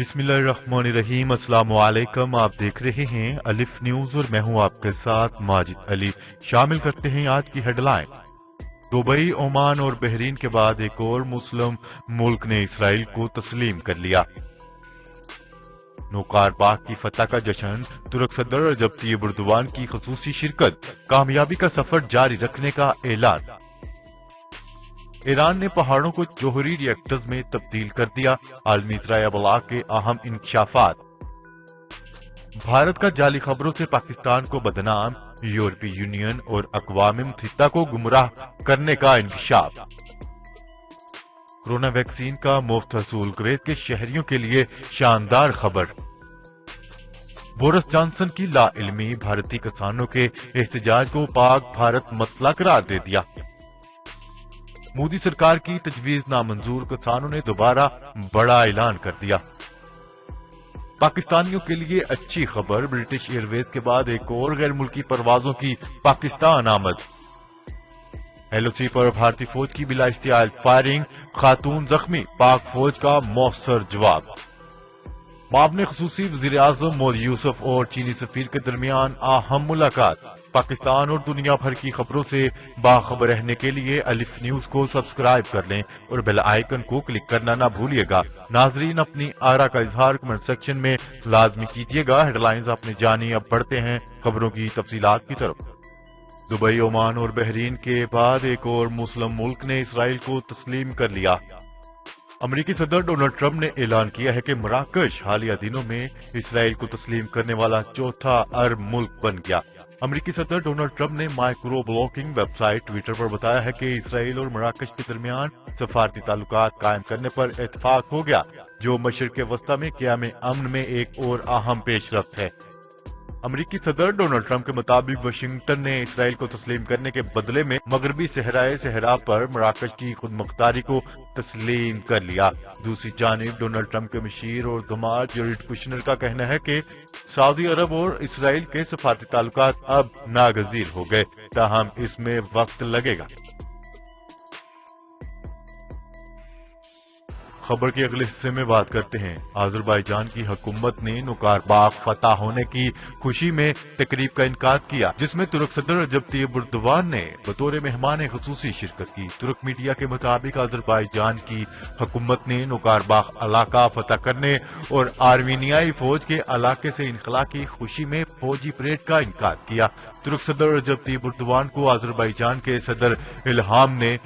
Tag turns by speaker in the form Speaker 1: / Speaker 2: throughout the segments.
Speaker 1: बिस्मिल्लाहिर्रहमानिर्रहीम। अस्सलाम वालेकुम। आप देख रहे हैं अलिफ न्यूज और मैं हूं आपके साथ माजिद अली। शामिल करते हैं आज की हेडलाइन। दुबई, ओमान और बहरीन के बाद एक और मुस्लिम मुल्क ने इसराइल को तस्लीम कर लिया। नो-कारबाग की फतह का जश्न, तुर्क सदर रजब तय्यिब एर्दोगान की खसूसी शिरकत, कामयाबी का सफर जारी रखने का ऐलान। ईरान ने पहाड़ों को जोहरी रिएक्टर्स में तब्दील कर दिया। आलमी ज़राए अबलाग के अहम इंकशाफात। भारत का जाली खबरों से पाकिस्तान को बदनाम, यूरोपीय यूनियन और अक़वाम मुत्तहिदा को गुमराह करने का इंकशाफ। कोरोना वैक्सीन का मुफ्त हसूल, कुवैत के शहरियों के लिए शानदार खबर। बोरिस जॉनसन की लाइल्मी, भारतीय किसानों के एहतजाज को पाक भारत मसला करार दे दिया। मोदी सरकार की तजवीज नामंजूर, किसानों ने दोबारा बड़ा ऐलान कर दिया। पाकिस्तानियों के लिए अच्छी खबर, ब्रिटिश एयरवेज के बाद एक और गैर मुल्की परवाजों की पाकिस्तान आमद। LOC पर भारतीय फौज की बिला इख्तियार फायरिंग, खातून जख्मी, पाक फौज का मौसर जवाब। मामले खसूसी वज़ीर आज़म मोदी यूसुफ और चीनी सफीर के दरमियान अहम मुलाकात। पाकिस्तान और दुनिया भर की खबरों से बाखबर रहने के लिए अलिफ न्यूज को सब्सक्राइब कर लें और बेल आइकन को क्लिक करना ना भूलिएगा। नाजरीन, अपनी आरा का इजहार कमेंट सेक्शन में लाजमी कीजिएगा। हेडलाइंस आपने जानी, अब बढ़ते हैं खबरों की तफसीलात की तरफ। दुबई, ओमान और बहरीन के बाद एक और मुस्लिम मुल्क ने इसराइल को तस्लीम कर लिया। अमेरिकी सदर डोनाल्ड ट्रंप ने ऐलान किया है कि मराकश हालिया दिनों में इसराइल को तस्लीम करने वाला चौथा अरब मुल्क बन गया। अमेरिकी सदर डोनाल्ड ट्रंप ने माइक्रो ब्लॉगिंग वेबसाइट ट्विटर पर बताया है कि इसराइल और मराकश के दरमियान सफारती ताल्लुकात कायम करने पर इत्तेफाक हो गया, जो मशरिक़ वस्ता में क़याम अमन में एक और अहम पेशरफ्त है। अमेरिकी सदर डोनाल्ड ट्रंप के मुताबिक वाशिंगटन ने इसराइल को तस्लीम करने के बदले में मगरबी सहराए सहरा पर मराकश की खुद मुख्तारी को तस्लीम कर लिया। दूसरी जानिब डोनाल्ड ट्रंप के मशीर और दामाद जैरेड कुशनर का कहना है कि सऊदी अरब और इसराइल के सफारती ताल्लुकात अब नागजीर हो गए, ताहम इसमें वक्त लगेगा। खबर के अगले हिस्से में बात करते हैं। अजरबैजान की हुकूमत ने नो-कारबाग फतह होने की खुशी में तकरीब का इनकाद किया, जिसमें तुर्क सदर रजब तय्यिब एर्दोगान ने बतौर मेहमान खुसूसी शिरकत की। तुर्क मीडिया के मुताबिक अजरबैजान की हुकूमत ने नो-कारबाग इलाका फतह करने और आर्मीनियाई फौज के इलाके से इनखला की खुशी में फौजी परेड का इनकाद किया। तुर्क सदर रजब तय्यिब एर्दोगान को अजरबैजान के सदर इल्हाम ने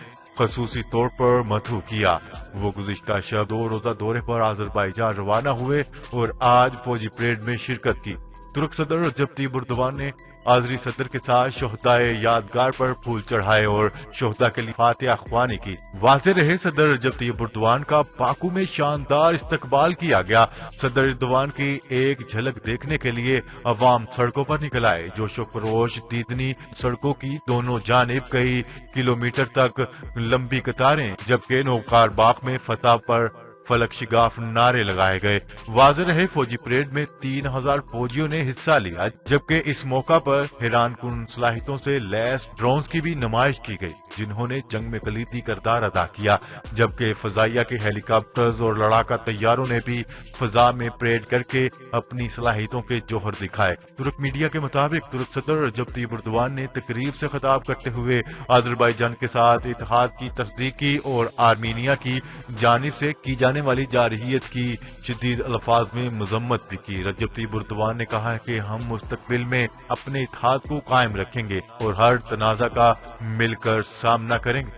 Speaker 1: खसूसी तौर पर मदहू किया। वो गुज़िश्ता शब 2 रोजा दौरे पर अजरबैजान रवाना हुए और आज फौजी परेड में शिरकत की। तुर्क सदर रजब तय्यिब एर्दोगान ने आज़री सदर के साथ शोहदाए यादगार पर फूल चढ़ाए और शोहदा के लिए फातिहा ख्वानी की। वाज़े रहे, सदर रजब तय्यिब एर्दोगान का बाकू में शानदार इस्तकबाल किया गया। सदर एर्दोगान की एक झलक देखने के लिए अवाम सड़कों पर निकल आए। जोशो खरोश दीदनी सड़कों की दोनों जानिब कई किलोमीटर तक लंबी कतारें, जबकि नो-कारबाग में फतह पर फलक शिगाफ नारे लगाए गए। वाज़े रहे, फौजी परेड में 3000 फौजियों ने हिस्सा लिया, जबकि इस मौका पर हैरान कुन सलाहियतों से लैस ड्रोन्स की भी नुमाइश की गई, जिन्होंने जंग में कलीदी किरदार अदा किया। जबकि फजाइया के हेलीकॉप्टर्स और लड़ाका तैयारों ने भी फजा में परेड करके अपनी सलाहियतों के जोहर दिखाए। तुर्क मीडिया के मुताबिक तुर्क सदर रजब तय्यिब एर्दोगान ने तकरीब से खिताब करते हुए अजरबैजान के साथ इत्तेहाद की तस्दीक की और आर्मीनिया की जानिब से की जाने वाली जारहियत की शदीद अल्फाज में मजम्मत भी की। रजब तय्यिब एर्दोगान ने कहा है कि हम मुस्तकबिल में अपने इत्तेहाद को कायम रखेंगे और हर तनाज़ा का मिलकर सामना करेंगे।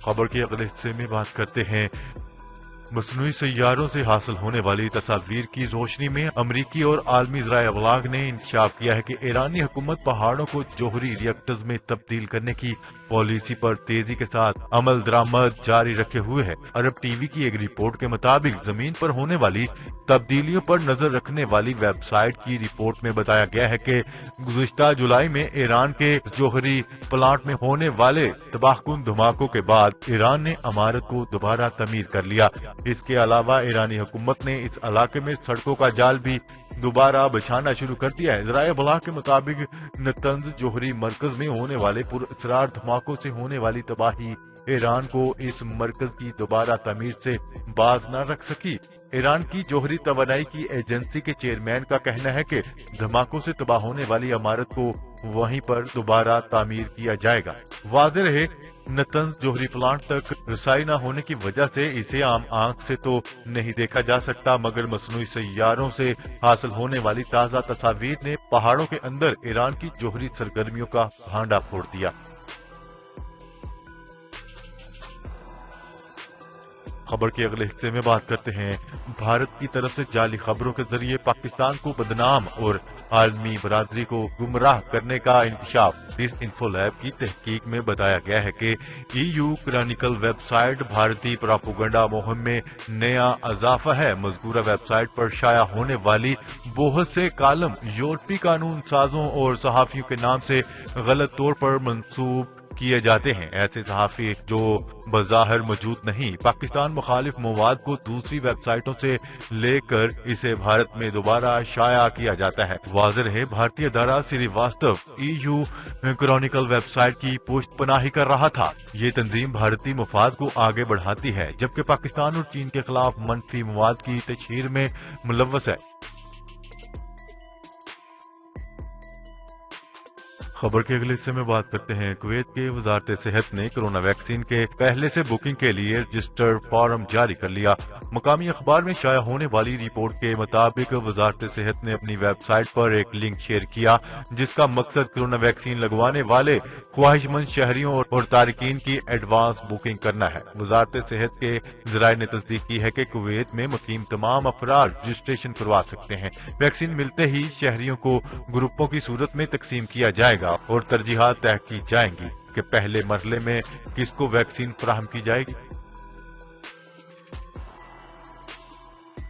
Speaker 1: खबर के अगले हिस्से में बात करते हैं। मसनूई सैयारों से हासिल होने वाली तस्वीर की रोशनी में अमरीकी और आलमी ज़राए अबलाग ने इंकशाफ किया है कि ईरानी हुकूमत पहाड़ों को जोहरी रिएक्टर्स में तब्दील करने की पॉलिसी पर तेजी के साथ अमल दरामद जारी रखे हुए है। अरब टीवी की एक रिपोर्ट के मुताबिक जमीन पर होने वाली तब्दीलियों पर नजर रखने वाली वेबसाइट की रिपोर्ट में बताया गया है कि गुज़िश्ता जुलाई में ईरान के जोहरी प्लांट में होने वाले तबाहकुन धमाकों के बाद ईरान ने इमारत को दोबारा तमीर कर लिया। इसके अलावा ईरानी हुकूमत ने इस इलाके में सड़कों का जाल भी दोबारा बिछाना शुरू कर दिया है। ज़राए इब्लाग के मुताबिक नतंज जोहरी मरकज में होने वाले पुरअसरार धमाकों से होने वाली तबाही ईरान को इस मरकज की दोबारा तमीर से बाज न रख सकी। ईरान की जोहरी तवानाई की एजेंसी के चेयरमैन का कहना है कि धमाकों से तबाह होने वाली इमारत को वहीं पर दोबारा तामीर किया जाएगा। वाज़ेह रहे, नतंज जोहरी प्लांट तक रसाई न होने की वजह से इसे आम आंख से तो नहीं देखा जा सकता, मगर मसनूई सैयारों से हासिल होने वाली ताज़ा तस्वीर ने पहाड़ों के अंदर ईरान की जोहरी सरगर्मियों का भांडा फोड़ दिया। खबर के अगले हिस्से में बात करते हैं। भारत की तरफ से जाली खबरों के जरिए पाकिस्तान को बदनाम और आलमी बरादरी को गुमराह करने का इंकशाफ। इस इन्फोलैब की तहकीक में बताया गया है कि EU क्रॉनिकल वेबसाइट भारतीय प्रोपेगेंडा मुहिम में नया इजाफा है। मज़कूरा वेबसाइट पर शाया होने वाली बहुत से कालम यूरोपीय कानून साजों और सहाफियों के नाम से गलत तौर पर मंसूब किए जाते हैं। ऐसे सहाफी जो बज़ाहिर मौजूद नहीं, पाकिस्तान मुखालिफ मवाद को दूसरी वेबसाइटों से लेकर इसे भारत में दोबारा शाया किया जाता है। वाज़ेह रहे, भारतीय अदारा श्रीवास्तव EU क्रॉनिकल वेबसाइट की पुष्ट पनाही कर रहा था। ये तंजीम भारतीय मफाद को आगे बढ़ाती है, जबकि पाकिस्तान और चीन के खिलाफ मनफी मवाद की तशहीर में मुलव्वस है। खबर के अगले हिस्से में बात करते हैं। कुवैत के वजारत सेहत ने कोरोना वैक्सीन के पहले से बुकिंग के लिए रजिस्टर्ड फॉर्म जारी कर लिया। मकामी अखबार में शाया होने वाली रिपोर्ट के मुताबिक वजारत सेहत ने अपनी वेबसाइट पर एक लिंक शेयर किया, जिसका मकसद कोरोना वैक्सीन लगवाने वाले ख्वाहिशमंद शहरियों और तारिकीन की एडवांस बुकिंग करना है। वजारत सेहत के ज़राए ने तस्दीक की है कि कुवैत में मुकीम तमाम अफराद रजिस्ट्रेशन करवा सकते हैं। वैक्सीन मिलते ही शहरियों को ग्रुपों की सूरत में तकसीम किया जाएगा और तरजीहात तय की जाएंगी कि पहले मरहले में किसको वैक्सीन फराहम की जाएगी।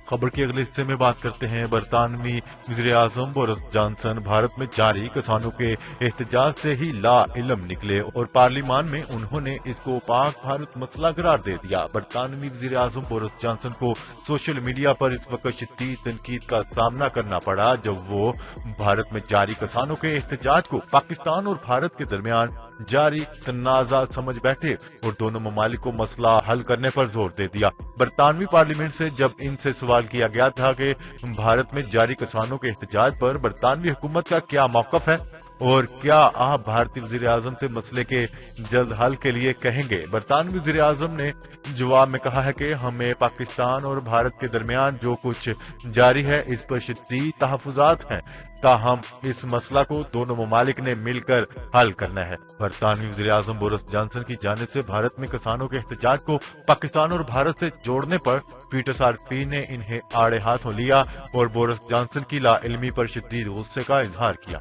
Speaker 1: खबर के अगले हिस्से में बात करते हैं। बरतानवी वज़ीर-ए-आज़म बोरिस जॉनसन भारत में जारी किसानों के एहतजाज से ही ला इल्म निकले और पार्लियामान में उन्होंने इसको पाक भारत मसला करार दे दिया। बरतानवी वज़ीर-ए-आज़म बोरिस जॉनसन को सोशल मीडिया पर इस वक्त शदीद तनकीद का सामना करना पड़ा जब वो भारत में जारी किसानों के एहतजाज को पाकिस्तान और भारत के दरमियान जारी तनाज़ा समझ बैठे और दोनों ममालिक को मसला हल करने पर जोर दे दिया। बरतानवी पार्लियामेंट से जब इनसे सवाल किया गया था कि भारत में जारी किसानों के एहतजाज पर बरतानवी हुकूमत का क्या मौक़िफ़ है और क्या आप भारतीय वज़ीर-ए-आज़म से मसले के जल्द हल के लिए कहेंगे, बरतानवी वज़ीर-ए-आज़म ने जवाब में कहा है कि हमें पाकिस्तान और भारत के दरमियान जो कुछ जारी है इस पर शदीद तहफ़्फ़ुज़ात हैं, ताहम इस मसला को दोनों ममालिक ने मिलकर हल करना है। बरतानवी वज़ीर-ए-आज़म बोरिस जॉनसन की जानिब से भारत में किसानों के एहतजाज को पाकिस्तान और भारत से जोड़ने पर पीटर सार्फी ने इन्हें आड़े हाथों लिया और बोरिस जॉनसन की लाइल्मी पर शदीद गुस्से का इजहार किया।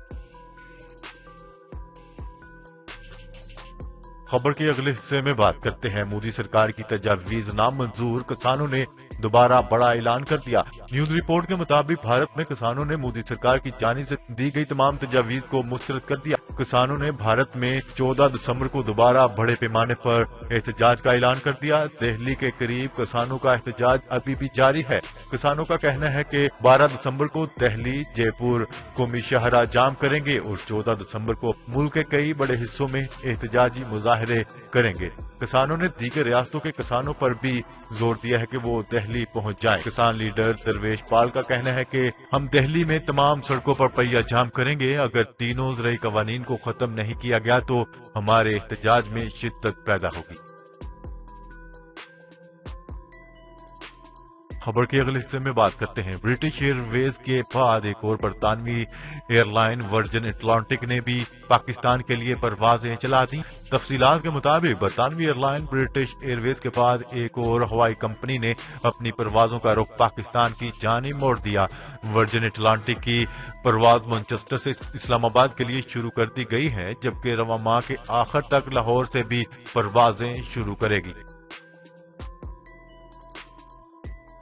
Speaker 1: खबर के अगले हिस्से में बात करते हैं। मोदी सरकार की तजावीज नामंजूर, किसानों ने दोबारा बड़ा ऐलान कर दिया। न्यूज रिपोर्ट के मुताबिक भारत में किसानों ने मोदी सरकार की जानिब से दी गई तमाम तजावीज को मुस्तरद कर दिया। किसानों ने भारत में 14 दिसंबर को दोबारा बड़े पैमाने पर एहतजाज का ऐलान कर दिया। दिल्ली के करीब किसानों का एहतजाज अभी भी जारी है। किसानों का कहना है कि 12 दिसंबर को दिल्ली, जयपुर, कौमी शाहरा जाम करेंगे और 14 दिसंबर को मुल्क के कई बड़े हिस्सों में एहतजाजी मुजाहरे करेंगे। किसानों ने दीगर रियासतों के किसानों पर भी जोर दिया है कि वो दिल्ली पहुंच जाएं। किसान लीडर दरवेश पाल का कहना है कि हम दिल्ली में तमाम सड़कों पर पहिया जाम करेंगे। अगर तीनों ज़रई कवानीन को खत्म नहीं किया गया तो हमारे एहतजाज में शिद्दत पैदा होगी। खबर के अगले हिस्से में बात करते हैं। ब्रिटिश एयरवेज के बाद एक और बरतानवी एयरलाइन वर्जिन अटलांटिक ने भी पाकिस्तान के लिए परवाजें चला दी। तफसीलात के मुताबिक बरतानवी एयरलाइन ब्रिटिश एयरवेज के बाद एक और हवाई कंपनी ने अपनी परवाजों का रुख पाकिस्तान की जानिब मोड़ दिया। वर्जिन अटलांटिक की परवाज मैनचेस्टर से इस्लामाबाद के लिए शुरू कर दी गई है, जबकि रवा माह के आखिर तक लाहौर से भी परवाजें शुरू करेगी।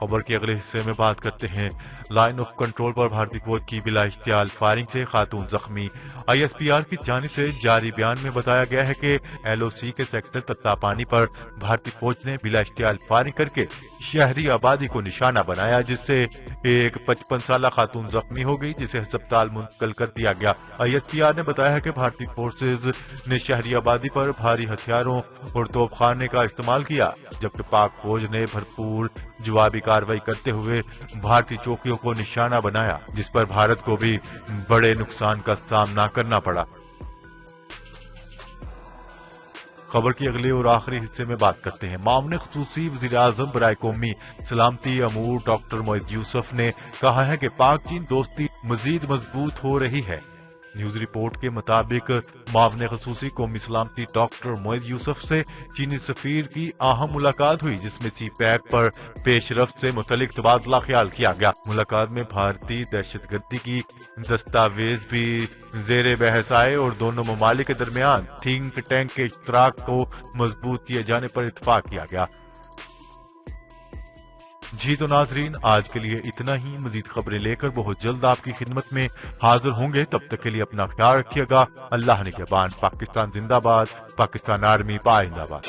Speaker 1: خبر کے اگلے حصے میں بات کرتے ہیں لائن آف کنٹرول پر بھارتی فوج کی بلا اشتعال فائرنگ سے خاتون زخمی۔ آئی ایس پی آر کی جانب سے جاری بیان میں بتایا گیا ہے کہ ایل او سی کے سیکٹر تتاپانی پر بھارتی فوج نے بلا اشتعال فائرنگ کر کے شہری آبادی کو نشانہ بنایا، جس سے ایک 55 سالہ خاتون زخمی ہو گئی جسے ہسپتال منتقل کر دیا گیا۔ آئی ایس پی آر نے بتایا ہے کہ بھارتی فورسز نے شہری آبادی پر بھاری ہتھیاروں اور توپ خانے کا استعمال کیا، جبکہ پاک فوج نے بھرپور جوابی کارروائی کرتے ہوئے بھارتی چوکیوں کو نشانہ بنایا، جس پر بھارت کو بھی بڑے نقصان کا سامنا کرنا پڑا۔ خبر کی اگلے اور آخری حصے میں بات کرتے ہیں معاون خصوصی وزیر اعظم برائے قومی سلامتی امور ڈاکٹر معید یوسف نے کہا ہے کہ پاک چین دوستی مزید مضبوط ہو رہی ہے۔ نیوز رپورٹ کے مطابق معاون خصوصی قومی سلامتی ڈاکٹر معید یوسف سے چینی سفیر کی اہم ملاقات ہوئی، جس میں سی پیک پر پیش رفت سے متعلق تبادلہ خیال کیا گیا۔ ملاقات میں بھارتی دہشت گردی کی دستاویز بھی زیر بحث آئے اور دونوں ممالک کے درمیان تھنک ٹینک کے اشتراک کو مضبوط کیے جانے پر اتفاق کیا گیا۔ جی تو ناظرین، آج کے لیے اتنا ہی۔ مزید خبریں لے کر بہت جلد آپ کی خدمت میں حاضر ہوں گے، تب تک کے لیے اپنا خیال رکھیے گا۔ اللہ نگہبان۔ پاکستان زندہ باد، پاکستان آرمی پائندہ باد۔